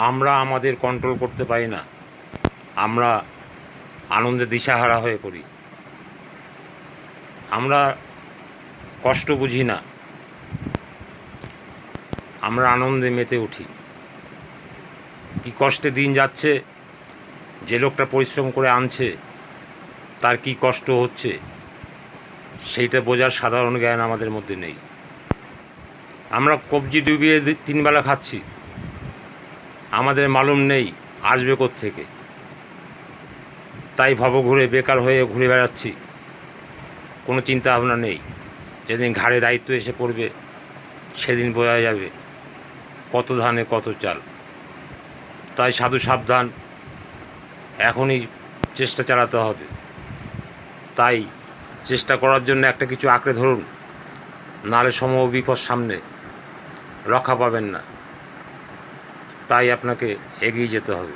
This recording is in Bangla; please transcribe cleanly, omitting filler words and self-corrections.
আমরা আমাদের কন্ট্রোল করতে পারি না, আমরা আনন্দে দিশাহারা হয়ে পড়ি। আমরা কষ্ট বুঝি না, আমরা আনন্দে মেতে উঠি। কী কষ্টে দিন যাচ্ছে, যে লোকটা পরিশ্রম করে আনছে তার কি কষ্ট হচ্ছে সেইটা বোঝার সাধারণ জ্ঞান আমাদের মধ্যে নেই। আমরা কবজি ডুবিয়ে 3 বেলা খাচ্ছি, আমাদের মালুম নেই আসবে কোত্থেকে, তাই ভবঘুরে বেকার হয়ে ঘুরে বেড়াচ্ছি। কোনো চিন্তা ভাবনা নেই, যেদিন ঘাড়ে দায়িত্ব এসে পড়বে সেদিন বোঝা যাবে কত ধানে কত চাল। তাই সাধু সাবধান, এখনই চেষ্টা চালাতে হবে। তাই চেষ্টা করার জন্য একটা কিছু আঁকড়ে ধরুন, নাহলে সমূহ বিপদ সামনে, রক্ষা পাবেন না। তাই আপনাকে এগিয়ে যেতে হবে।